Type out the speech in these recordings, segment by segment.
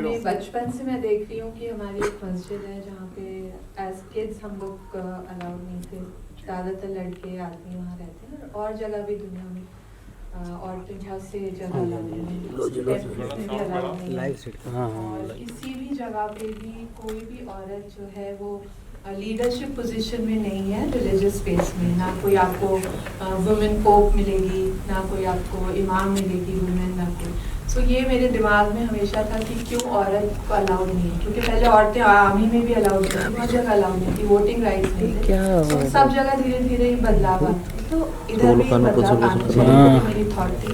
हमें बचपन से मैं देख रही हूँ कि हमारी एक मस्जिद है जहाँ पे एज किड्स हम लोग अलाउड नहीं थे, ज़्यादातर लड़के आदमी वहाँ रहते हैं और जगह भी दुनिया में औरतें बहुत से जगह अलाउड नहीं है और किसी भी जगह पे भी कोई भी औरत जो है वो लीडरशिप पोजीशन में नहीं है रिलीजियस स्पेस में। ना कोई आपको वुमेन पोप मिलेगी, ना कोई आपको इमाम मिलेगी वुमेन, ना कोई। सो ये मेरे दिमाग में हमेशा था कि क्यों औरत को अलाउड नहीं है, क्योंकि पहले औरतें आर्मी में भी अलाउड नहीं थी, हर जगह अलाउड नहीं थी, वोटिंग राइट्स नहीं थे। तो सब जगह धीरे धीरे ही बदलाव आता, तो इधर भी बदलाव आना चाहिए, मेरी थॉट थी।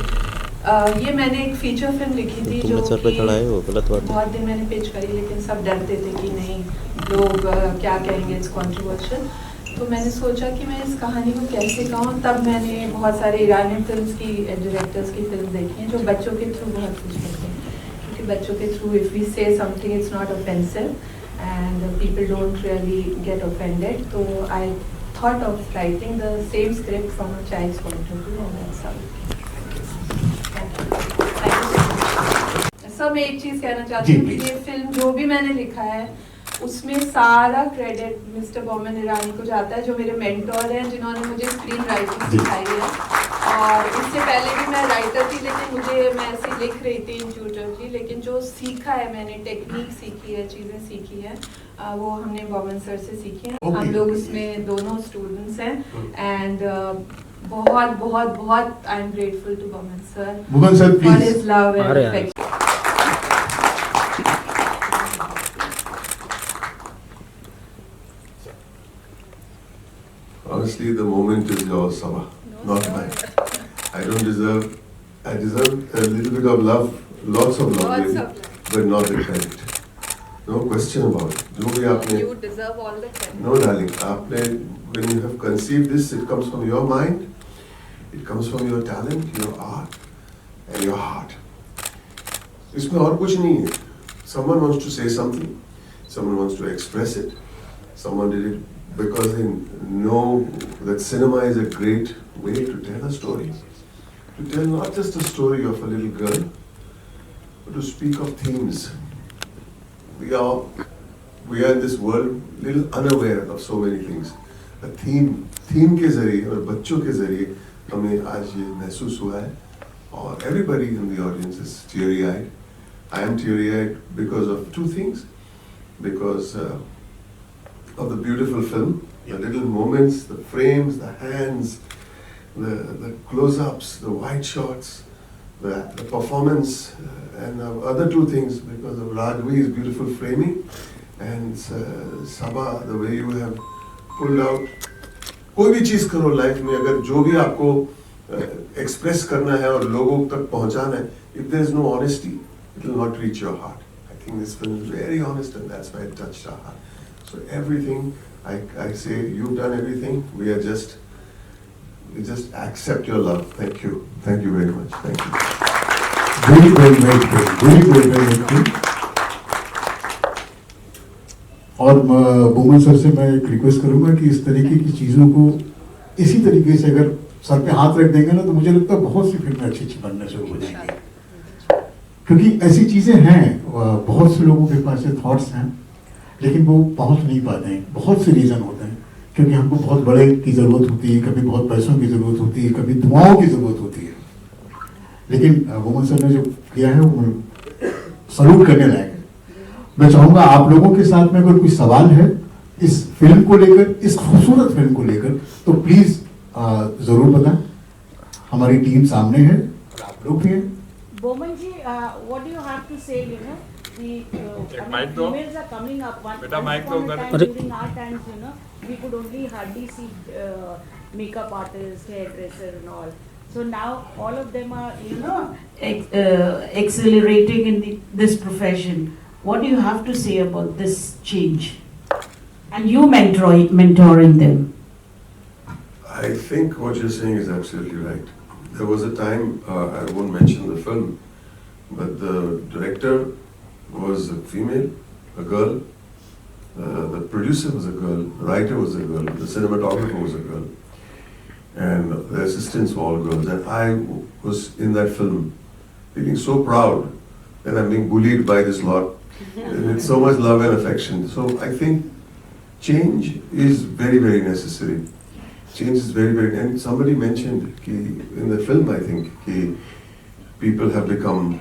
ये मैंने एक फीचर फिल्म लिखी थी जो बहुत दिन मैंने पिच करी, लेकिन सब डरते थे कि नहीं लोग क्या कहेंगे, इट्स कंट्रोवर्शियल। तो मैंने सोचा कि मैं इस कहानी को कैसे कहूँ। तब मैंने बहुत सारे ईरानी फिल्म्स की डायरेक्टर्स की फिल्म देखी हैं जो बच्चों के थ्रू बहुत कुछ करते हैं, क्योंकि बच्चों के through if we say something it's not offensive and people don't really get offended. तो I thought of writing the same script from a child's point of view and that's how. Sir मैं एक चीज़ कहना चाहती हूँ कि ये film जो भी मैंने लिखा है उसमें सारा क्रेडिट मिस्टर बोमन ईरानी को जाता है, जो मेरे मेंटोर हैं, जिन्होंने मुझे स्क्रीन राइटिंग सिखाई है। और इससे पहले भी मैं राइटर थी, लेकिन मैं ऐसे लिख रही थी इंट्यूटिवली, लेकिन जो सीखा है मैंने, टेक्निक सीखी है, चीज़ें सीखी है, वो हमने बोमन सर से सीखी है। हम लोग उसमें दोनों स्टूडेंट्स हैं एंड बहुत बहुत बहुत I am grateful to Boman sir for his love and affection. Honestly, the moment is yours, Sabah, not mine. I deserve a little bit of love, lots of love, maybe, but not the credit. No question about it. जो भी आपने, You deserve all the credit. No, darling. आपने, when you have conceived this, it comes from your mind, it comes from your talent, your art, and your heart. इसमें और कुछ नहीं है. Someone wants to say something, someone wants to express it, someone did it because they know that cinema is a great way to tell a story. To tell not just a story of a little girl, but to speak of themes. We are in this world little unaware of so many things. A theme के ज़रिए और बच्चों के ज़रिए हमें आज ये महसूस हुआ है, और everybody in the audience is teary-eyed. I am teary-eyed because of two things. Because of the beautiful film, the little moments, the frames, the hands, the close-ups, the wide shots, the performance, and other two things because of Raghu's beautiful framing and Sabah, the way you have pulled out. कोई भी चीज़ करो life में, अगर जो भी आपको express करना है और लोगों तक पहुंचाना है, if there is no honesty, it will not reach your heart. I think this film is very honest, and that's why it touched our heart. So everything, I say, you've done everything. We just accept your love. Thank you very much. Thank you. Very well made. और Boman sir से मैं एक request करूंगा कि इस तरीके की चीज़ों को इसी तरीके से अगर सर पे हाथ रख देंगे ना, तो मुझे लगता है बहुत सी फिल्में अच्छी बनना शुरू हो जाएंगी, क्योंकि ऐसी चीज़ें हैं, बहुत से लोगों के पास थॉट्स हैं, लेकिन वो पहुंच नहीं पाते हैं। बहुत से रीज़न होते हैं, क्योंकि हमको बहुत बड़े की ज़रूरत होती है, कभी बहुत पैसों की ज़रूरत होती है, कभी दुआओं की ज़रूरत होती है। लेकिन बोमन सर ने जो किया है वो सल्यूट करने लायक है। मैं चाहूँगा आप लोगों के साथ में अगर कोई सवाल है इस फिल्म को लेकर, इस खूबसूरत फिल्म को लेकर, तो प्लीज़ ज़रूर बताएं। हमारी टीम सामने है और आप लोग भी हैं। Boman ji, what do you have to say? You know, females are coming up. Once upon a time during our times, you know, we could only hardly see makeup artists, hairdresser, and all. So now all of them are, you know, accelerating in this profession. What do you have to say about this change? And you mentoring them. I think what you're saying is absolutely right. There was a time, I won't mention the film, but the director was a female, a girl, the producer was a girl, the writer was a girl, the cinematographer was a girl, and the assistants were all girls. And I was in that film feeling so proud and I'm being bullied by this lot with so much love and affection. So I think change is very, very necessary. Change is very, very, and somebody mentioned in the film, I think, people have become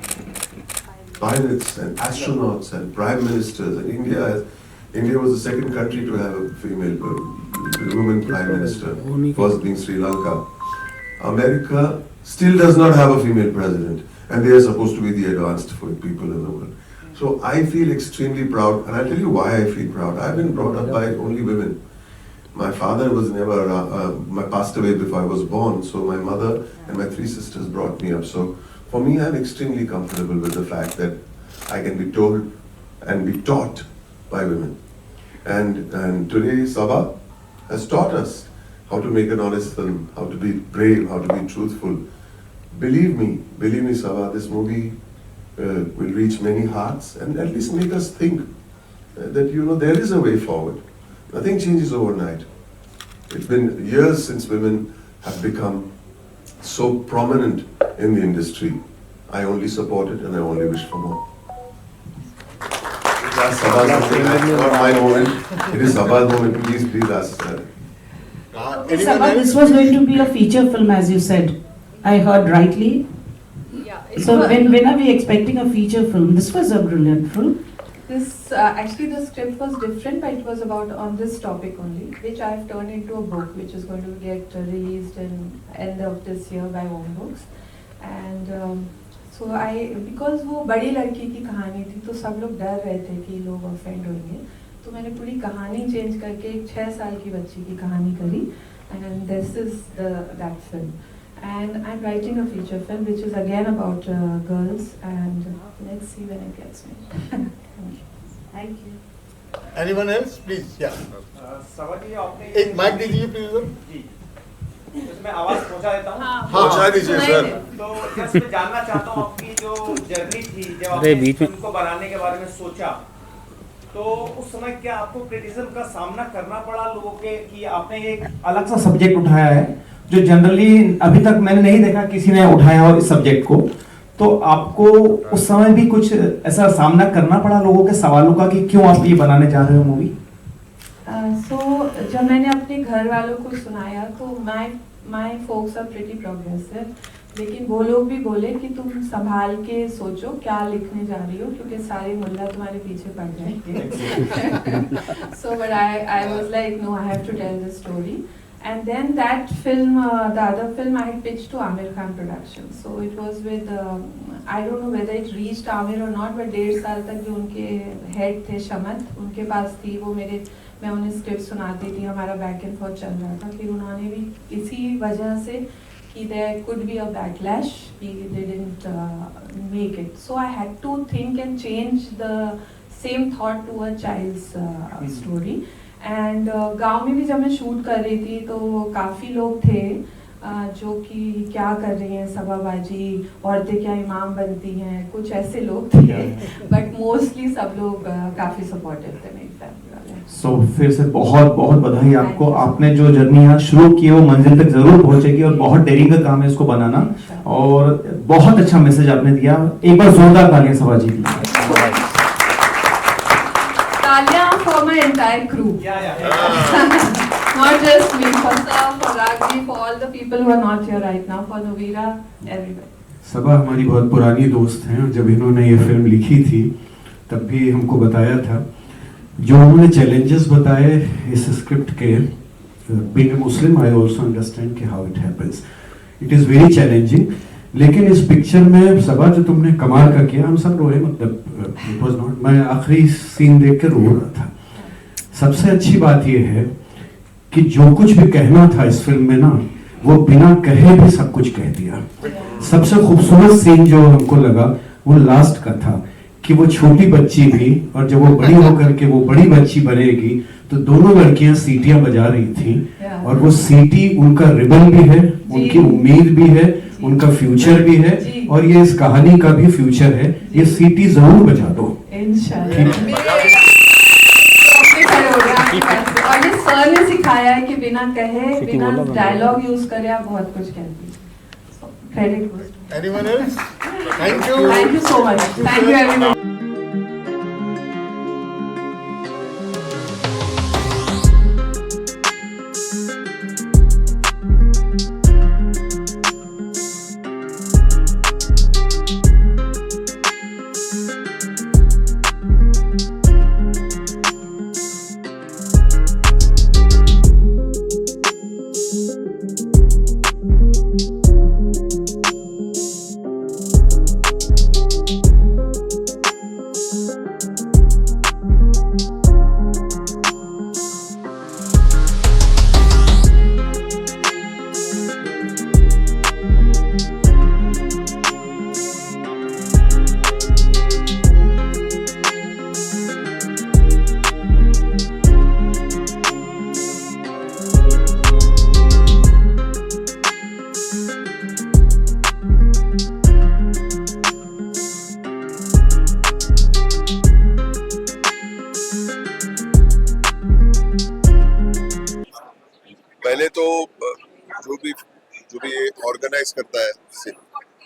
pilots and astronauts and prime ministers. And India was the second country to have a female woman prime minister, first being Sri Lanka. America still does not have a female president, and they are supposed to be the advanced people in the world. So I feel extremely proud, and I'll tell you why I feel proud. I've been brought up by only women. My father was never passed away before I was born, so my mother and my 3 sisters brought me up. So for me, I'm extremely comfortable with the fact that I can be told and be taught by women. And today, Sabha has taught us how to make an honest film, how to be brave, how to be truthful. Believe me, Sabha, this movie will reach many hearts and at least make us think that, there is a way forward. Nothing changes overnight. It's been years since women have become so prominent in the industry. I only support it and I only wish for more. That's not my moment. It is Sabha's moment. Please ask her. Sabha, this was going to be a feature film, as you said. I heard rightly. Yeah. So when are we expecting a feature film? This was a brilliant film. This actually the script was different, but it was about on this topic only, which I've turned into a book, which is going to get released in end of this year by Om Books. And so because वो बड़ी लड़की की कहानी थी, तो सब लोग डर रहे थे कि लोग ऑफेंड होंगे, तो मैंने पूरी कहानी चेंज करके एक 6 साल की बच्ची की कहानी करी, and this is that film. And I'm writing a feature film which is again about girls, and let's see when it gets made. Thank you. Anyone else, please? Yeah. सवाल ये आपने एक माइक दीजिए प्लीज। जी, इसमें आवाज पहुंचा देता हूँ। हाँ, पहुंचा दीजिए सर। तो जस्ट मैं जानना चाहता हूँ आपकी जो जर्नी थी, जब आपने फिल्म को बनाने के बारे में सोचा, तो उस समय क्या आपको क्रिटिसिज्म का सामना करना पड़ा लोगों के कि आपने एक अलग सा सब्जेक्ट उठाया है जो जनरली अभी तक मैंने नहीं देखा किसी ने उठाया हो इस सब्जेक्ट को, तो आपको उस समय भी कुछ ऐसा सामना करना पड़ा लोगों के सवालों का कि क्यों आप ये बनाने जा रहे हो मूवी? So जब मैंने अपने घर वालों को सुनाया तो my folks are pretty progressive, लेकिन वो लोग भी बोले कि तुम संभाल के सोचो क्या लिखने जा रही हो, क्योंकि सारे मुल्ला तुम्हारे पीछे पड़ जाएंगे. So but I was like, no, I have to tell this story. And then that film, the other film I had pitched to Amir Khan Productions. So it was with, I don't know whether it reached Amir or not, but 1.5 साल तक जो उनके head थे शमत, उनके पास थी, वो मैं उन्हें स्क्रिप्ट सुनाती थी, हमारा बैक एंड फोर्थ चल रहा था. फिर उन्होंने भी इसी वजह से कि there could be a backlash, they didn't make it. So I had to think and change the same thought to a child's story. And गांव में भी जब मैं शूट कर रही थी तो काफ़ी लोग थे जो कि क्या कर रही हैं सभाबाजी, औरतें क्या इमाम बनती हैं, कुछ ऐसे लोग थे, बट मोस्टली सब लोग काफ़ी सपोर्टिव थे मेरी फैमिली वाले. सो फिर से बहुत बहुत बधाई आपको. आपने जो जर्नी यहाँ शुरू की है वो मंजिल तक जरूर पहुंचेगी और बहुत डेयरिंग का काम है इसको बनाना, और बहुत अच्छा मैसेज आपने दिया. एक बार जोरदार तालियां सभाजी के लिए. For my entire crew. Not just me, for Sir, for Ragni, for all the people who are not here right now, for Nuvira, everybody. सबा हमारी बहुत पुरानी दोस्त हैं, और जब इन्होंने ये फिल्म लिखी थी तब भी हमको बताया था, जो उन्होंने चैलेंजेस बताए इस स्क्रिप्ट के, being a Muslim I also understand कि how it happens, it is very challenging. लेकिन इस पिक्चर में सबा जो तुमने कमाल का किया, हम सब रोए, मतलब इट वाज नॉट, मैं आखिरी सीन देख कर रो रहा था. सबसे अच्छी बात यह है कि जो कुछ भी कहना था इस फिल्म में ना, वो बिना कहे भी सब कुछ कह दिया. सबसे खूबसूरत सीन जो हमको लगा वो लास्ट का था कि वो छोटी बच्ची भी, और जब वो बड़ी होकर के वो बड़ी बच्ची बनेगी तो दोनों लड़कियां सीटियां बजा रही थी, और वो सीटी उनका रिबन भी है, उनकी उम्मीद भी है, उनका फ्यूचर भी है, और ये इस कहानी का भी फ्यूचर है. ये सीटी जरूर बजा दो और ये सर ने सिखाया है कि बिना कहे, बिना डायलॉग यूज करे आप बहुत कुछ कहती. Credit goes to Anyone else? Thank you. Thank you so much. Thank you everyone. पहले तो जो भी ऑर्गेनाइज करता है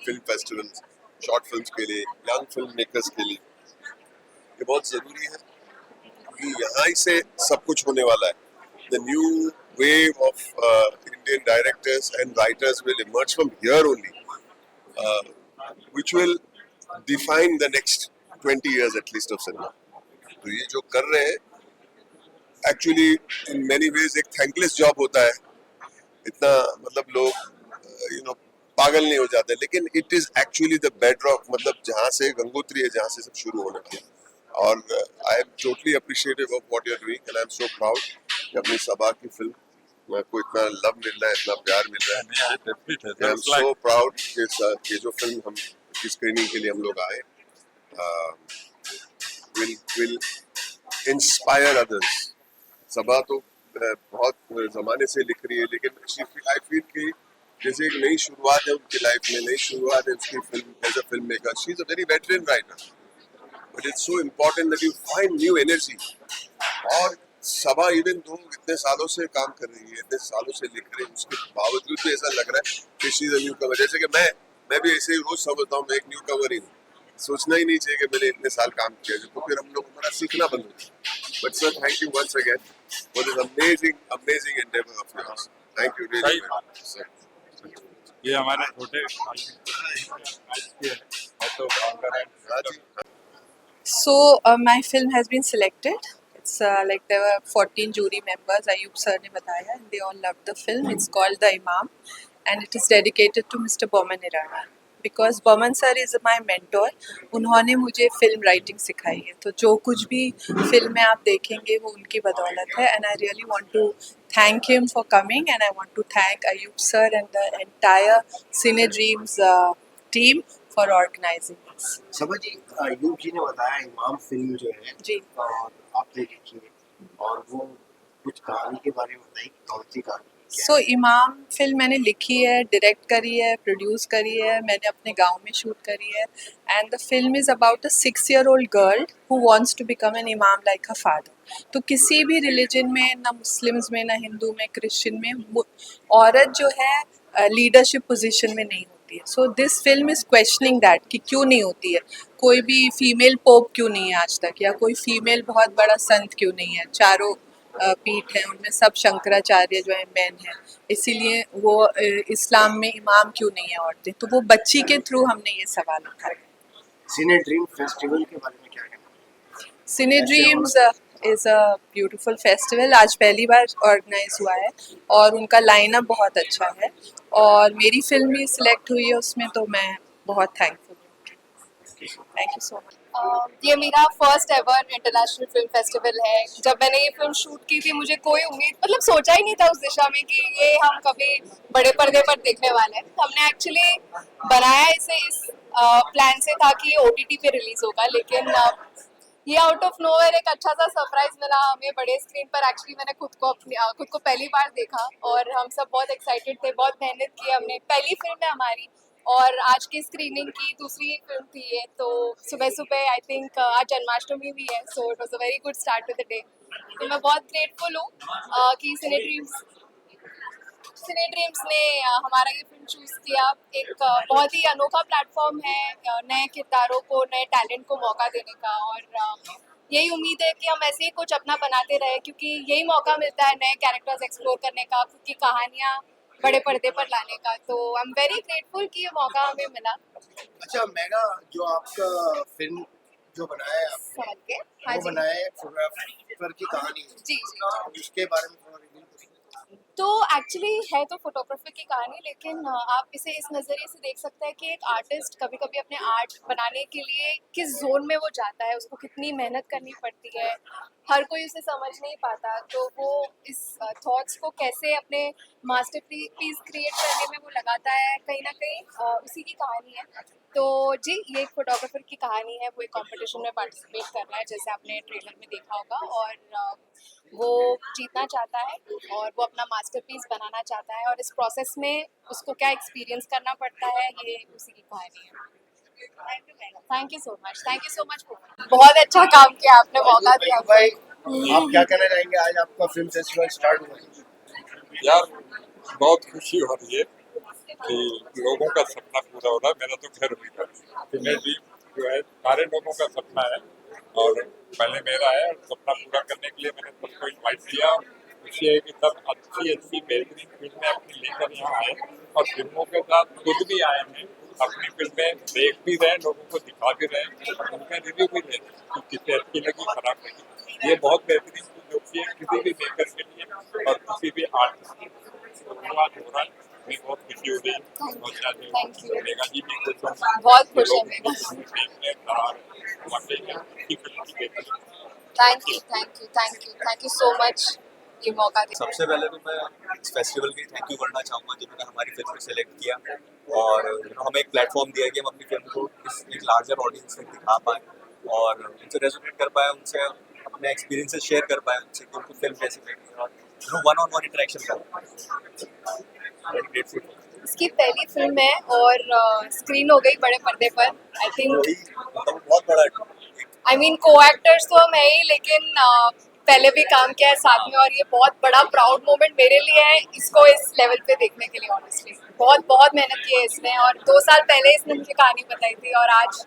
फिल्म फेस्टिवल शॉर्ट फिल्म्स के लिए, यंग फिल्म मेकर्स के लिए, ये बहुत जरूरी है कि यहाँ ही से सब कुछ होने वाला है. The new wave of Indian directors and writers will emerge from here only, which will define the next 20 years at least of cinema. तो ये जो कर रहे हैं एक्चुअली इन मेनी वेज एक थैंकलेस जॉब होता है. इतना मतलब लोग पागल नहीं हो जाते, लेकिन it is actually the bedrock, मतलब जहाँ से गंगोत्री है, जहाँ से सब शुरू होने वाला है. और I am totally appreciative of what you are doing and I am so proud कि अपनी सबा की फिल्म में आपको इतना लव मिल रहा है, इतना प्यार मिल रहा है. आई एम सो प्राउड कि जो फिल्म हम की स्क्रीनिंग के लिए हम लोग आए will inspire others. सबा तो बहुत जमाने से लिख रही है, लेकिन आई फील कि जैसे एक नई शुरुआत है उनकी लाइफ में, नई शुरुआत है उसकी film as a film maker. She is a very veteran writer, but it's so important that you find new energy. और सबा इवन दो इतने सालों से काम कर रही है, इतने सालों से लिख रही है, उसके बावजूद भी ऐसा लग रहा है कि शी इज अ न्यू कमर. जैसे कि मैं भी ऐसे ही रोज समझता हूँ मैं एक न्यू कमर ही हूँ. सोचना ही नहीं चाहिए कि मैंने इतने साल काम किया, तो फिर हम लोग हमारा सीखना बंद हो जाए. But sir, thank you once again for this amazing endeavour of yours. Thank you really sir. ये हमारे छोटे तो So my film has been selected. It's like there were 14 jury members. Ayub sir ने बताया, and they all loved the film. It's called The Imam, and it is dedicated to Mr. Boman Irani. Because Boman sir is my mentor. उन्होंने मुझे film writing सिखाई है, तो जो कुछ भी फिल्म में आप देखेंगे वो उनकी बदौलत है. And I really want to thank him for coming, and I want to thank Ayub sir and the entire Cine Dreams team for organizing this. सबा जी, अयूब जी ने बताया इमाम फिल्म जो है जी. और आपने लिखी है, और वो कुछ कहानी के बारे में बताइए कि कौन सी कहानी क्या सो इमाम फिल्म मैंने लिखी है, डायरेक्ट करी है, प्रोड्यूस करी है, मैंने अपने गांव में शूट करी है. And the film is about a 6-year-old girl who wants to become an imam like her father. तो किसी भी रिलीजन में, ना मुस्लिम्स में, ना हिंदू में, क्रिश्चियन में, औरत जो है लीडरशिप पोजीशन में नहीं होती है. So this film is questioning that कि क्यों नहीं होती है. कोई भी फीमेल पोप क्यों नहीं है आज तक, या कोई फीमेल बहुत बड़ा संत क्यों नहीं है. चारों पीठ हैं, उनमें सब शंकराचार्य जो है मैन है. इसीलिए वो इस्लाम में इमाम क्यों नहीं है औरतें. तो वो बच्ची के थ्रू हमने ये सवाल उठाया. सिने ड्रीम फेस्टिवल के बारे में क्या कहना? Cine Dreams is a beautiful festival. आज पहली बार ऑर्गेनाइज हुआ है और उनका लाइनअप बहुत अच्छा है, और मेरी फिल्म भी सिलेक्ट हुई है उसमें, तो मैं बहुत थैंकफुल हूँ. Thank you so much. ये मेरा first ever international Film festival है. जब मैंने ये फिल्म शूट की थी, मुझे कोई उम्मीद, मतलब सोचा ही नहीं था उस दिशा में कि ये हम कभी बड़े पर्दे पर देखने वाले हैं. हमने एक्चुअली बनाया इसे इस प्लान से था कि OTT पे रिलीज होगा, लेकिन ये आउट ऑफ नोवेयर एक अच्छा सा सरप्राइज मिला हमें बड़े स्क्रीन पर. एक्चुअली मैंने खुद को पहली बार देखा और हम सब बहुत एक्साइटेड थे. बहुत मेहनत की हमने, पहली फिल्म है हमारी, और आज की स्क्रीनिंग की दूसरी फिल्म थी ये. तो सुबह सुबह आई थिंक आज जन्माष्टमी भी है, so it was a very good start to the day. तो मैं बहुत ग्रेटफुल हूँ कि सिने ड्रीम्स सिने ड्रीम्स ने हमारा ये फिल्म चूज किया। एक बहुत ही अनोखा प्लेटफॉर्म है नए किरदारों को, नए टैलेंट को मौका देने का, और यही उम्मीद है कि हम ऐसे ही कुछ अपना बनाते रहे, क्योंकि यही मौका मिलता है नए कैरेक्टर्स एक्सप्लोर करने का, खुद की कहानियाँ बड़े पर्दे पर लाने का। तो आई एम वेरी ग्रेटफुल कि ये मौका हमें मिला। अच्छा मेगा, जो आपका फिल्म जो बनाया है आपने, समझ के हाँ वो जी बनाया है फोटोग्राफर की कहानी है, जी जी। उसके बारे में थोड़ा रिवील करिए। तो एक्चुअली है तो फोटोग्राफी की कहानी, लेकिन आप इसे इस नज़रिए से देख सकते हैं कि एक आर्टिस्ट कभी कभी अपने आर्ट बनाने के लिए किस जोन में वो जाता है, उसको कितनी मेहनत करनी पड़ती है, हर कोई उसे समझ नहीं पाता, तो वो इस थॉट्स को कैसे अपने मास्टरपीस क्रिएट करने में वो लगाता है, कहीं ना कहीं उसी की कहानी है। तो जी, ये एक फोटोग्राफर की कहानी है। वो एक कंपटीशन में पार्टिसिपेट कर रहा है, जैसे आपने ट्रेलर में देखा होगा, और वो जीतना चाहता है और वो अपना मास्टरपीस बनाना चाहता है, और इस प्रोसेस में उसको क्या एक्सपीरियंस करना पड़ता है, ये उसी की कहानी है। Thank you so much, thank you so much. बहुत अच्छा काम किया आपने, मौका दिया। भाई आप क्या कहना चाहेंगे, आज आपका फिल्म फेस्टिवल स्टार्ट हुआ? यार बहुत खुशी हो रही है कि लोगों का सपना पूरा हो रहा है। मेरा तो घर हुई था, सिने ड्रीम जो है सारे लोगों का सपना है, और पहले मेरा है, और सपना पूरा करने के लिए मैंने सबको इन्वाइट किया। खुशी है कि सब अच्छी अच्छी बेहतरीन फिल्में अपनी लेकर यहाँ आए, और फिल्मों के साथ खुद भी आए हैं, अपनी फिल्में देख भी रहे, लोगों को दिखा भी रहे, उनका रिव्यू भी ले रहे कि किसे अच्छी लगी, खराब लगी। ये बहुत बेहतरीन चीज होती है किसी भी मेकर के लिए और किसी भी आर्टिस्ट के लिए। धन्यवाद हो रहा है, मैं बहुत खुशी हो रही है। और चाहती Thank you. हूँ मेगा जी भी खुश हों, बहुत खुश है mega. Thank you so much ये मौका दिया। सबसे पहले तो मैं इस फेस्टिवल के लिए थैंक यू करना चाहूँगा जिन्होंने हमारी फिल्म को सिलेक्ट किया, और हमें एक प्लेटफॉर्म दिया कि हम अपनी फिल्म को इस एक लार्जर ऑडियंस तक दिखा पाएँ और उनसे रेजोनेट कर पाएँ, उनसे अपने एक्सपीरियंसेस शेयर कर पाएँ, उनसे कि उनको फिल्म कैसी लगी, और वन ऑन वन इंटरेक्शन कर पाएँ। Very grateful. इसकी पहली फिल्म है और स्क्रीन हो गई बड़े पर्दे पर। आई थिंक मतलब बहुत बड़ा आई मीन को एक्टर्स तो हम है ही, लेकिन पहले भी काम किया है साथ में, और ये बहुत बड़ा प्राउड मोमेंट मेरे लिए है इसको इस लेवल पे देखने के लिए। ऑनेस्टली बहुत बहुत मेहनत की है इसने, और 2 साल पहले इसने मुझे कहानी बताई थी, और आज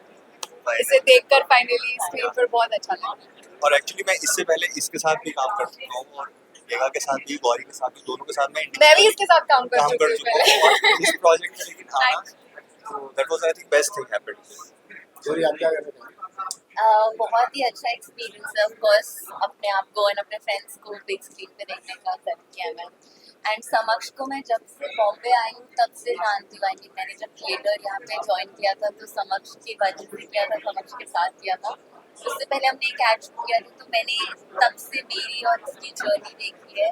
इसे देखकर फाइनली स्क्रीन पर बहुत अच्छा लगा। और एक्चुअली मैं इससे पहले इसके साथ भी काम कर चुका हूँ, और मेगा के साथ भी, गौरी के साथ भी, दोनों के साथ मैं भी इसके साथ काम कर चुकी हूँ चुका हूँ। और इस प्रोजेक्ट में लेकिन आना, तो that was I think best thing happened. Gauri आप क्या कहना चाहेंगे? बहुत ही अच्छा एक्सपीरियंस है। ऑफ कोर्स अपने आप को और अपने फ्रेंड्स को बिग स्क्रीन पे देखने का कर किया मैं। एंड समक्ष को मैं जब से बॉम्बे आई हूँ तब से जानती हूँ। आई मीन मैंने जब थिएटर यहाँ पे ज्वाइन किया था तो समक्ष की वजह से किया था, समक्ष के साथ किया था। उससे पहले हमने एक एड शूट किया था, तो मैंने तब से मेरी और उसकी जर्नी देखी है।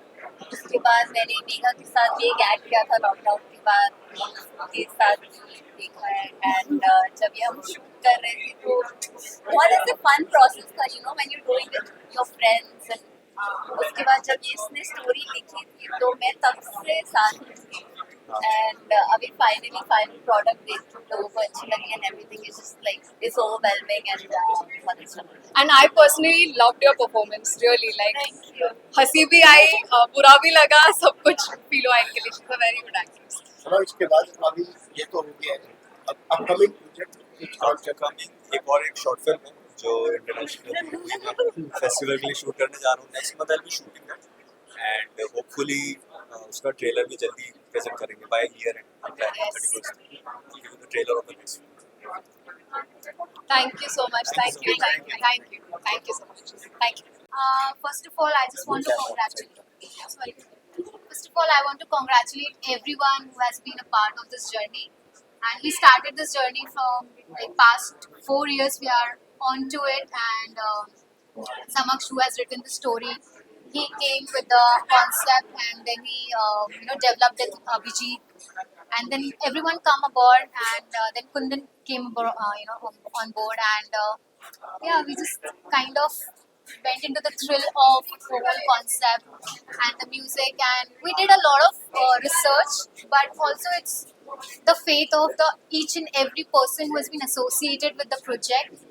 उसके बाद मैंने मेगा के साथ भी एक एड किया था लॉकडाउन के बाद, उसके साथ भी देखा है। एंड जब ये हम शूट कर रहे थे तो बहुत ऐसे फन प्रोसेस था, you know, when you doing with your friends. उसके बाद जब ये इसने स्टोरी लिखी थी तो मैं तब से साथ थी, एंड अभी फाइनली फाइनल प्रोडक्ट देख लोगों को अच्छी लगी, and everything is just like it's overwhelming and बहुत अच्छा। And I personally loved your performance, really like हंसी भी आई, बुरा भी लगा, सब कुछ फील हुआ इनके लिए। She is a very good actress. चलो इसके बाद अभी ये तो हो गया है, अब अपकमिंग प्रोजेक्ट एक और एक शॉर्ट फिल्म है जो इंटरनेशनल फेस्टिवल के लिए शूट करने जा रहा हूँ। Next month I will be shooting that, and hopefully उसका ट्रेलर भी जल्दी प्रेजेंट करेंगे by year and. I'm planning 31st the trailer of the next film. Thank you so much. Thank you so much. Thank you. First of all, I just want to congratulate. Sorry. First of all, I want to congratulate everyone who has been a part of this journey. And we started this journey from like past 4 years. We are onto it, and Samaksh, who has written the story, he came with the concept, and then he developed it with Abhijit, and then everyone come aboard, and then Kundan came on board, and yeah, we just kind of went into the thrill of the whole concept and the music, and we did a lot of research, but also it's the faith of each and every person who has been associated with the project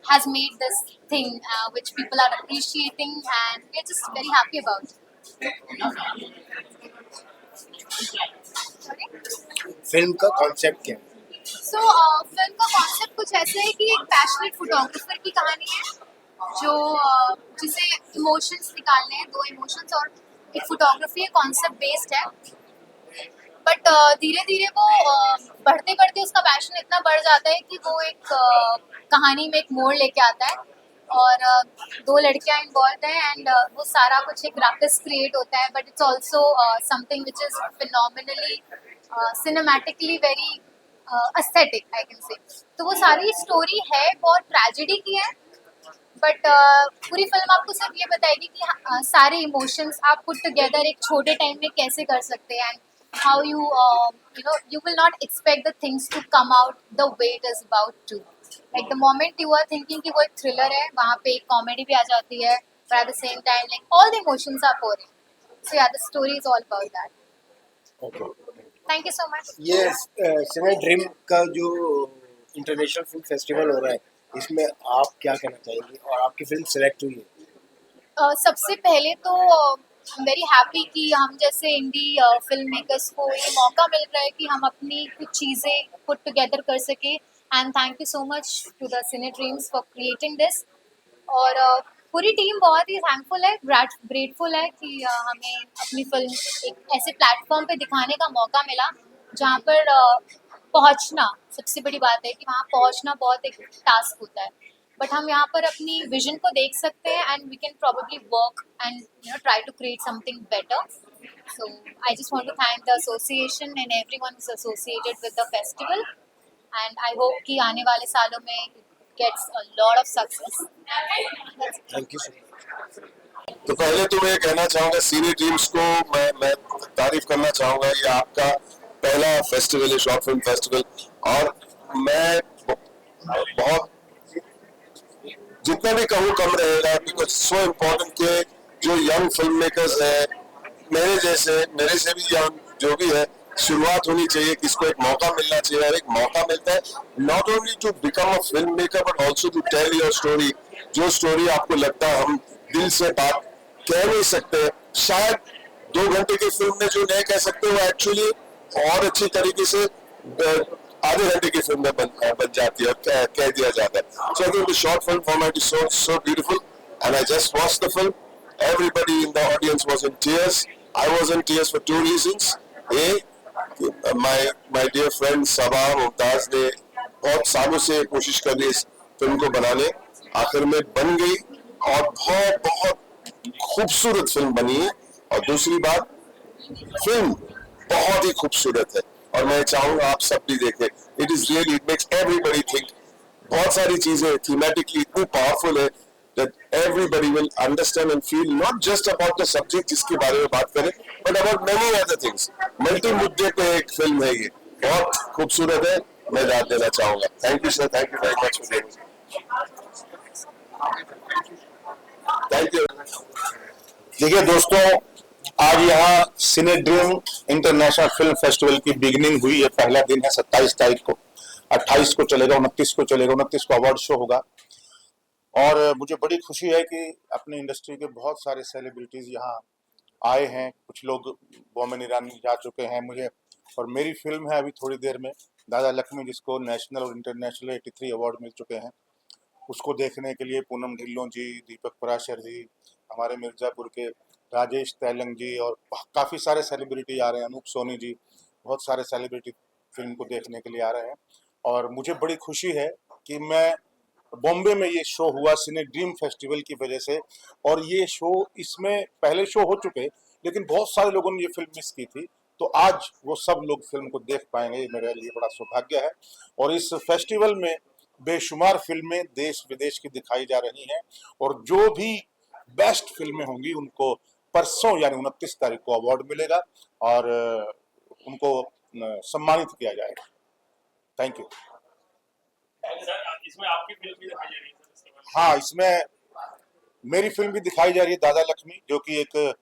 has made this thing which people are appreciating, and we're just very happy about it. Film का concept क्या है? Film का concept कुछ ऐसा है कि एक passionate photographer की कहानी है जो जिसे इमोशंस निकालने हैं, दो इमोशंस, और एक फोटोग्राफी कॉन्सेप्ट बेस्ड है। बट धीरे धीरे वो बढ़ते बढ़ते उसका पैशन इतना बढ़ जाता है कि वो एक कहानी में एक मोड़ लेके आता है, और दो लड़कियां इन्वॉल्व हैं, एंड वो सारा कुछ एक रैपस क्रिएट होता है, but it's also something which is phenomenally cinematically very aesthetic, I can say. तो वो सारी स्टोरी है बहुत ट्रेजेडी की है, बट पूरी फिल्म आपको सिर्फ ये बताएगी कि सारे इमोशंस आप पुट टुगेदर एक छोटे टाइम में कैसे कर सकते हैं, and how you will not expect the things to come out the way it is about to. Like the moment you are thinking कि वो एक thriller है, वहाँ पे एक comedy भी आ जाती है, but at the same time like all the emotions are pouring. So yeah, the story is all about that. Okay. Thank you so much. ये सिने ड्रीम का जो इंटरनेशनल फिल्म फेस्टिवल हो रहा है, इसमें आप क्या कहना चाहेंगे और आपकी फिल्म सेलेक्ट हुई है? सबसे पहले तो वेरी हैप्पी कि हम जैसे इंडी फिल्म मेकर्स को ये मौका मिल रहा है कि हम अपनी कुछ चीज़ें पुट टुगेदर कर सके, and thank you so much to the cine dreams for creating this. और पूरी टीम बहुत ही थैंकफुल है, ग्रेटफुल है कि हमें अपनी फिल्म एक ऐसे प्लेटफॉर्म पे दिखाने का मौका मिला जहाँ पर पहुँचना सबसे बड़ी बात है कि वहाँ पहुँचना बहुत एक टास्क होता है, बट हम यहाँ पर अपनी विजन को देख सकते हैं, and we can probably work and try to create something better. So I just want to thank the association and everyone is associated with the festival, and I hope कि आने वाले सालों में gets a lot of success. Thank you so much. तो पहले तो मैं कहना चाहूँगा सिने ड्रीम्स को मैं तारीफ करना चाहूँगा। ये आपका पहला फेस्टिवल है, शॉर्ट फिल्म फेस्टिवल, और मैं बहुत जितना भी कहूँ कम रहेगा, बिकॉज सो इम्पोर्टेंट के जो यंग फिल्म मेकर्स है, मेरे से भी यंग जो भी है, शुरुआत होनी चाहिए, किसको एक मौका मिलना चाहिए, और एक मौका मिलता है not only to become a film maker but also to tell your story. जो स्टोरी आपको लगता है हम दिल से बात कह नहीं सकते, शायद 2 घंटे की फिल्म में जो नहीं कह सकते वो एक्चुअली और अच्छी तरीके से आधे घंटे की फिल्म में बन जाती है और कह दिया जाता है। So I think the short film format is so beautiful, and I just watched the film. Everybody in the audience was in tears. I was in tears for 2 reasons. My dear friend सबा मुमताज ने बहुत सालों से कोशिश कर ली इस film को बनाने, आखिर में बन गई और बहुत खूबसूरत फिल्म बनी है। और दूसरी बात, फिल्म बहुत ही खूबसूरत है और मैं चाहूंगा आप सब भी देखें। It makes everybody think. बहुत सारी चीजें थीमेटिकली इतनी पावरफुल है that everybody will understand and feel not just about the subject जिसके बारे में बात करें, but about many other things. Multi मुद्दे पे एक फिल्म है, ये बहुत खूबसूरत है, मैं दाद देना चाहूंगा। Thank you sir, thank you very much for giving. Thank you. देखिए दोस्तों, आज यहाँ सिने ड्रीम इंटरनेशनल फिल्म फेस्टिवल की बिगिनिंग हुई है। पहला दिन है 27 तारीख को, 28 को चलेगा, 29 को चलेगा। 29 को अवार्ड शो होगा और मुझे बड़ी खुशी है कि अपनी इंडस्ट्री के बहुत सारे सेलिब्रिटीज यहाँ आए हैं। कुछ लोग बोमन ईरानी जा चुके हैं मुझे, और मेरी फिल्म है अभी थोड़ी देर में दादा लक्ष्मी, जिसको नेशनल और इंटरनेशनल 83 अवार्ड मिल चुके हैं। उसको देखने के लिए पूनम ढिल्लों जी, दीपक पराशर जी, हमारे मिर्ज़ापुर के राजेश तैलंग जी और काफ़ी सारे सेलिब्रिटी आ रहे हैं, अनूप सोनी जी, बहुत सारे सेलिब्रिटी फिल्म को देखने के लिए आ रहे हैं। और मुझे बड़ी खुशी है कि मैं बॉम्बे में ये शो हुआ सिने ड्रीम फेस्टिवल की वजह से, और ये शो, इसमें पहले शो हो चुके लेकिन बहुत सारे लोगों ने ये फिल्म मिस की थी, तो आज वो सब लोग फिल्म को देख पाएंगे, ये मेरे लिए बड़ा सौभाग्य है। और इस फेस्टिवल में बेशुमार फिल्में देश विदेश की दिखाई जा रही हैं, और जो भी बेस्ट फिल्में होंगी उनको परसों यानी 29 तारीख को अवार्ड मिलेगा और उनको सम्मानित किया जाएगा। Thank you. इसमें आपकी फिल्म भी दिखाई जा रही है? हाँ, इसमें मेरी फिल्म भी दिखाई जा रही है, दादा लक्ष्मी, जो कि एक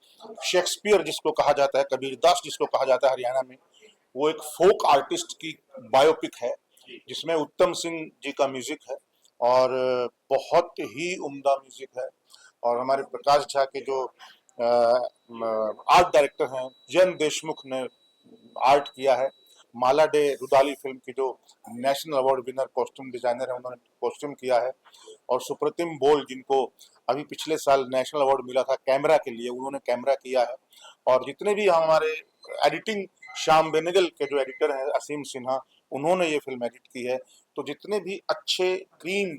शेक्सपियर जिसको कहा जाता है, कबीर दास जिसको कहा जाता है हरियाणा में, वो एक फोक आर्टिस्ट की बायोपिक है जिसमें उत्तम सिंह जी का म्यूजिक है और बहुत ही उम्दा म्यूजिक है। और हमारे प्रकाश झा के जो आर्ट डायरेक्टर हैं जयंत देशमुख ने आर्ट किया है। माला डे रुदाली फिल्म की जो national award winner costume designer है, उन्होंने कॉस्ट्यूम किया है। और सुप्रतिम बोल, जिनको अभी पिछले साल नेशनल अवार्ड मिला था कैमरा के लिए, उन्होंने कैमरा किया है। और जितने भी हमारे एडिटिंग, श्याम बेनेगल के जो एडिटर हैं असीम सिन्हा, उन्होंने ये फिल्म एडिट की है। तो जितने भी अच्छे ग्रीन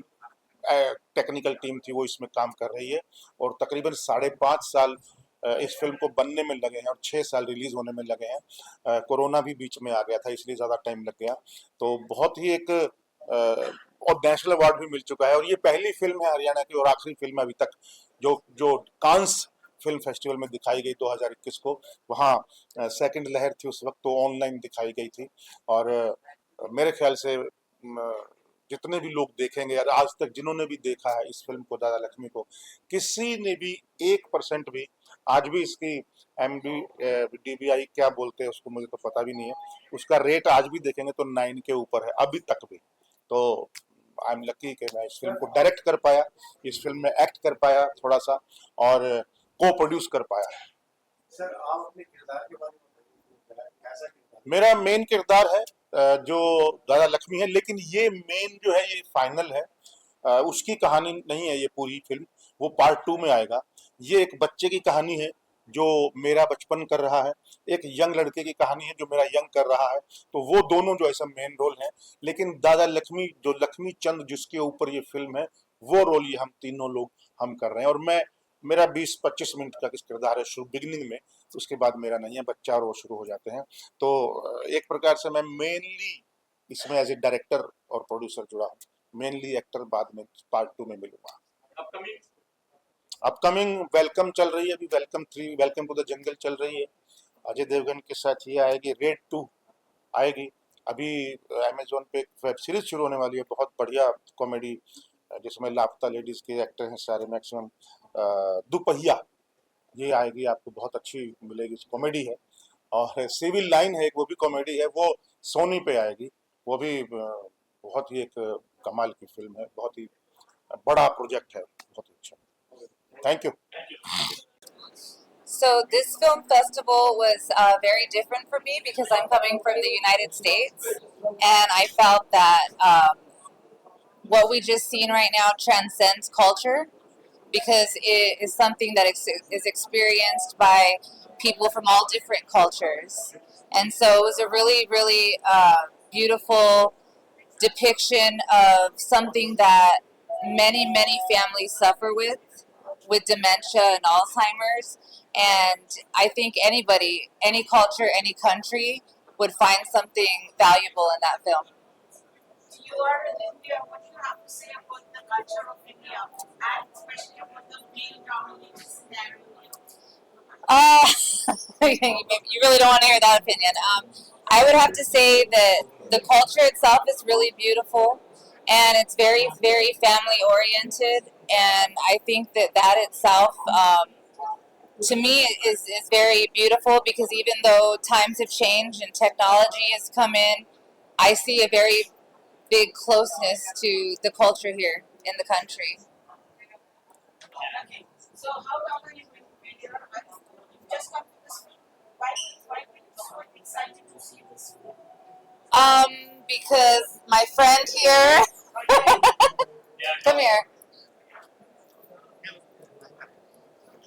टेक्निकल टीम थी वो इसमें काम कर रही है। और तकरीबन 5.5 साल इस फिल्म को बनने में लगे हैं और 6 साल रिलीज होने में लगे हैं। कोरोना भी बीच में आ गया था, इसलिए ज़्यादा टाइम लग गया। तो बहुत ही एक और नेशनल अवार्ड भी मिल चुका है। और ये पहली फिल्म है हरियाणा की और आखिरी फिल्म अभी तक जो कांस फिल्म फेस्टिवल में दिखाई गई 2021 को। वहाँ सेकंड लहर थी उस वक्त, तो ऑनलाइन दिखाई गई थी। और मेरे ख्याल से जितने भी लोग देखेंगे, या आज तक जिन्होंने भी देखा है इस फिल्म को, दादा लक्ष्मी को, किसी ने भी 1% भी, आज भी इसकी DBI क्या बोलते हैं उसको, मुझे तो पता भी नहीं है, उसका रेट आज भी देखेंगे तो 9 के ऊपर है अभी तक भी। तो आई एम लकी कि मैं इस फिल्म को डायरेक्ट कर पाया, इस फिल्म में एक्ट कर पाया थोड़ा सा, और को प्रोड्यूस कर पाया। सर, आप अपने किरदार के बारे में बताइए, कैसा किरदार? मेरा मेन किरदार है जो दादा लक्ष्मी है, लेकिन ये मेन जो है ये फाइनल है। उसकी कहानी नहीं है ये पूरी फिल्म, वो पार्ट 2 में आएगा। ये एक बच्चे की कहानी है जो मेरा बचपन कर रहा है, एक यंग लड़के की कहानी है जो मेरा यंग कर रहा है। तो वो दोनों जो ऐसा मेन रोल है, लेकिन दादा लक्ष्मी, जो लक्ष्मी चंद जिसके ऊपर ये फिल्म है, वो रोल ये हम तीनों लोग हम कर रहे हैं। और मेरा 20-25 मिनट का किस किरदार है शुरू बिगिनिंग में, उसके बाद मेरा नहीं है, बच्चा और वो शुरू हो जाते हैं। तो एक प्रकार से मैं मेनली इसमें एज ए डायरेक्टर और प्रोड्यूसर जुड़ा हूँ, मेनली एक्टर बाद में पार्ट 2 में मिलूंगा। अपकमिंग वेलकम चल रही है अभी, welcome 3, welcome to the jungle चल रही है, अजय देवगन के साथ ये आएगी। रेड 2 आएगी, अभी अमेजोन पे एक वेब सीरीज शुरू होने वाली है, बहुत बढ़िया कॉमेडी, जिसमें लापता लेडीज के एक्टर हैं सारे मैक्सिमम। दुपहिया ये आएगी, आपको बहुत अच्छी मिलेगी, कॉमेडी है। और सिविल लाइन है एक, वो भी कॉमेडी है, वो सोनी पे आएगी, वो भी बहुत ही एक कमाल की फिल्म है, बहुत ही बड़ा प्रोजेक्ट है, बहुत ही अच्छा। Thank you. So this film festival was very different for me because I'm coming from the United States, and I felt that what we just seen right now transcends culture because it is something that is experienced by people from all different cultures. And so it was a really, really beautiful depiction of something that many, many families suffer with dementia and Alzheimer's. And I think anybody, any culture, any country would find something valuable in that film. You are in India. What do you have to say about the culture of India, and especially about the male-dominated scenario? You really don't want to hear that opinion. I would have to say that the culture itself is really beautiful, and it's very, very family-oriented. And I think that itself, to me, is very beautiful because even though times have changed and technology has come in, I see a very big closeness to the culture here in the country. Okay. So how long are you going to be here? You've just come to this film. Why are you so excited to see this film? Because my friend here, come here.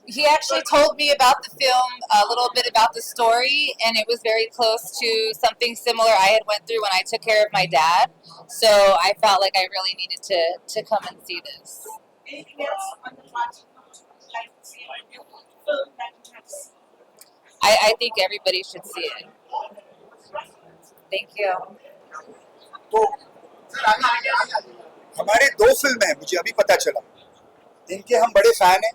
He actually told me about the film, a little bit about the story, and it was very close to something similar I had went through when I took care of my dad. So I felt like I really needed to come and see this. Anything else on the budget you would like to see in the film that you have seen? I think everybody should see it. Thank you. तो हमारे 2 film हैं, मुझे अभी पता चला, इनके हम बड़े फैन हैं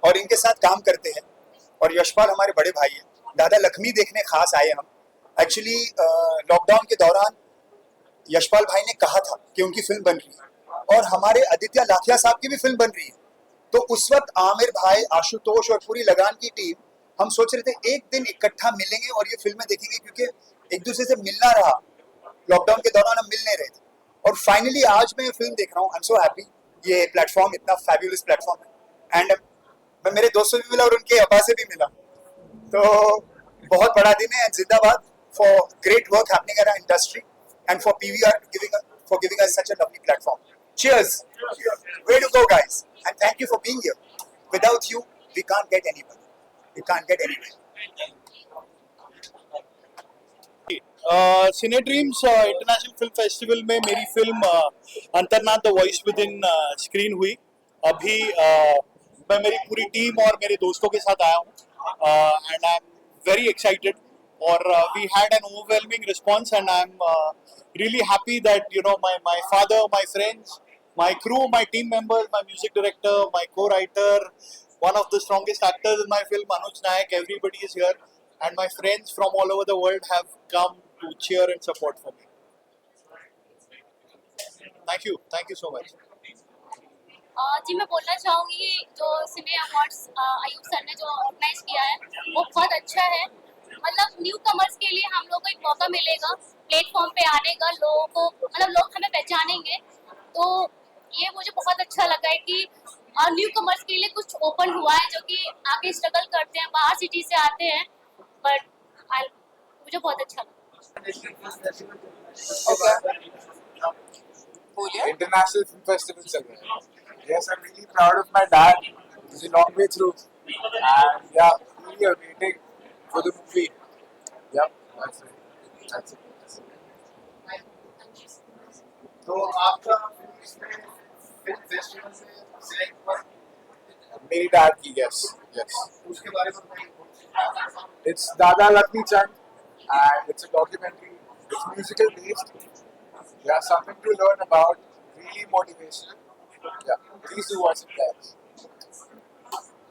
और इनके साथ काम करते हैं। और यशपाल हमारे बड़े भाई हैं। दादा लक्ष्मी देखने खास आए हम। एक्चुअली लॉकडाउन के दौरान यशपाल भाई ने कहा था कि उनकी फिल्म बन रही है और हमारे आदित्य लाखिया साहब की भी फिल्म बन रही है। तो उस वक्त आमिर भाई, आशुतोष और पूरी लगान की टीम, हम सोच रहे थे एक दिन इकट्ठा मिलेंगे और ये फिल्में देखेंगे, क्योंकि एक दूसरे से मिलना रहा, लॉकडाउन के दौरान हम मिल नहीं रहे थे। और फाइनली आज मैं ये फिल्म देख रहा हूँ। आई एम सो हैप्पी, ये प्लेटफॉर्म इतना फैबुलस प्लेटफॉर्म है। एंड मैं मेरे दोस्तों से भी मिला और उनके अब्बा से भी मिला, तो बहुत बड़ा दिन है। जिंदाबाद for great work happening in our industry and for PVR giving us such a lovely platform. Cheers. Way to go, guys. And thank you for being here. Without you, we can't get anywhere. We can't get anywhere. Cine Dreams International Film Festival में मेरी film Antarnaad the voice within screen हुई. अभी मैं मेरी पूरी team और मेरे दोस्तों के साथ आया हूँ and I am very excited और we had an overwhelming response and I am really happy that you know my father, my friends, my crew, my team members, my music director, my co-writer, one of the strongest actors in my film, Anuj Nayak, everybody is here, and my friends from all over the world have come to cheer and support for me. Thank you so much. जी मैं बोलना चाहूँगी जो सिने awards Ayub sir ने जो organise किया है वो बहुत अच्छा है. मतलब न्यू कमर्स के लिए हम लोग को एक मौका मिलेगा प्लेटफॉर्म पे आने का, लोगों को मतलब लोग हमें पहचानेंगे. तो ये मुझे बहुत अच्छा लगा है कि न्यू कमर्स के लिए कुछ ओपन हुआ है जो कि आगे स्ट्रगल करते हैं, बाहर सिटी से आते हैं, बट मुझे बहुत अच्छा लगा. इंटरनेशनल फिल्म फेस्टिवल चल रहा है. Yes, I'm really proud of my dad. He's a long way through, and yeah, really waiting for the movie. Yep, that's it. तो आपका फिल्म फेस्टिवल से सिलेक्ट हुआ? मेरी डैड की yes. उसके बारे में बताइए. It's Dada Lakshmi Chand, and it's a documentary. It's musical based. Yeah, something to learn about. Really motivational. Yeah, please do watch it, guys.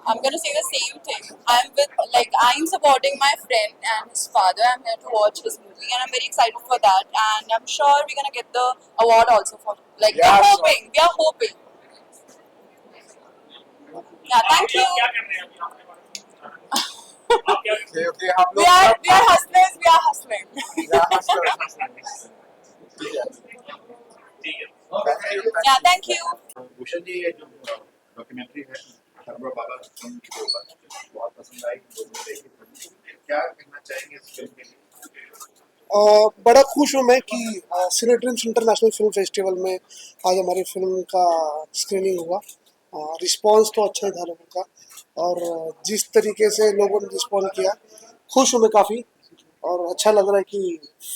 I'm gonna say the same thing. I'm supporting my friend and his father. I'm here to watch his movie, and I'm very excited for that. And I'm sure we're gonna get the award also for. Yeah, we are hoping. Yeah, thank you. Okay, हम We लोग are hustlers. We are hustling. Yeah, thank you. Bhushan ji, ये जो documentary है हरबरा बाबा के ऊपर बहुत पसंद आई, लोगों ने देखी. क्या कहना चाहेंगे इस फिल्म के लिए? बड़ा खुश हूँ मैं कि सिने ड्रीम्स इंटरनेशनल फिल्म फेस्टिवल में आज हमारी फिल्म का स्क्रीनिंग हुआ. रिस्पांस तो अच्छा ही था लोगों का, और जिस तरीके से लोगों ने रिस्पॉन्ड किया, खुश हूँ मैं काफ़ी, और अच्छा लग रहा है कि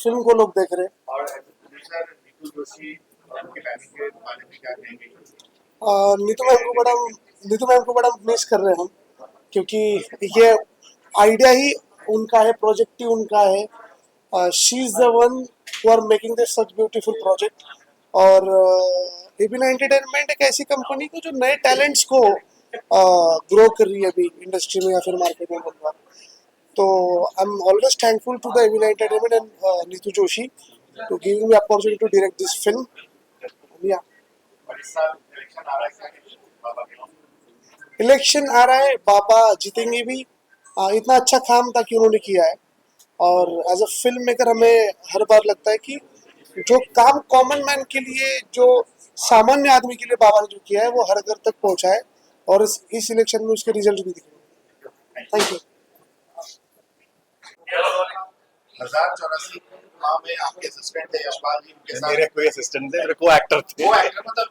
फिल्म को लोग देख रहे हैं. और प्रोड्यूसर नीतू जोशी उनके प्लानिंग के बारे में क्या कहेंगे? नीतू मैम को बड़ा मिस कर रहे हैं हम, क्योंकि ये आइडिया ही उनका है, प्रोजेक्ट ही उनका है. She is the one who are making this such beautiful project. और एबीना एंटरटेनमेंट एक ऐसी कंपनी को जो नए टैलेंट्स को ग्रो कर रही है अभी इंडस्ट्री में या फिर मार्केट में बोलूँगा. तो I am always thankful to the Abeena entertainment and Neetu Joshi to giving me opportunity to direct this film. Election आ रहा है, बाबा जीतेंगे भी. इतना अच्छा काम था कि उन्होंने किया है, और एज अ फिल्म मेकर हमें हर बार लगता है कि जो काम कॉमन मैन के लिए, जो सामान्य आदमी के लिए बाबा ने जो किया है वो हर घर तक पहुंचा है, और इस इलेक्शन में उसके रिजल्ट भी दिखे. Thank you. 1084 में आपके असिस्टेंट थे यशपाल जी, उनके साथ मेरे कोई असिस्टेंट थे, मेरे को एक्टर थे. वो एक्टर मतलब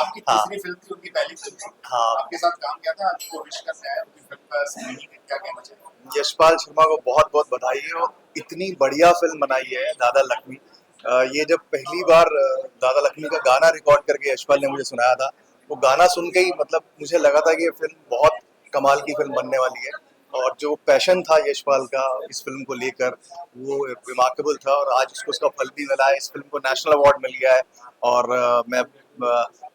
आपकी तीसरी फिल्म थी, उनकी पहली फिल्म थी. हाँ. आपके साथ काम किया था, आपको विश करने आया उनकी फिल्म का स्क्रीनिंग. क्या कहना चाहिए? यशपाल शर्मा को बहुत बहुत बधाई है, और इतनी बढ़िया फिल्म बनाई है दादा लक्ष्मी. ये जब पहली बार दादा लक्ष्मी का गाना रिकॉर्ड करके यशपाल ने मुझे सुनाया था, वो गाना सुन के ही मतलब मुझे लगा था कि ये फिल्म बहुत कमाल की फिल्म बनने वाली है. और जो पैशन था यशपाल का इस फिल्म को लेकर, वो रिमार्केबल था, और आज उसका फल भी मिला है. इस फिल्म को नेशनल अवार्ड मिल गया है, और मैं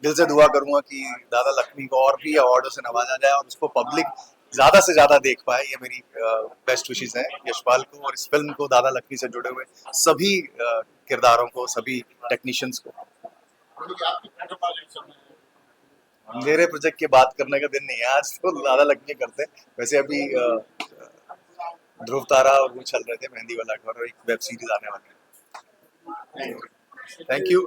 दिल से दुआ करूंगा कि दादा लक्ष्मी को और भी अवार्डों से नवाजा जाए, और उसको पब्लिक ज़्यादा से ज़्यादा देख पाए. ये मेरी बेस्ट विशेस हैं यशपाल को, और इस फिल्म को दादा लक्ष्मी से जुड़े हुए सभी किरदारों को, सभी टेक्नीशियंस को. मेरे प्रोजेक्ट की बात करने का दिन नहीं है आज, तो दादा लक्ष्मी करते हैं. वैसे अभी ध्रुव तारा और वो चल रहे थे, मेहंदी वाला घर, और एक वेब सीरीज आने वाली है. Thank you.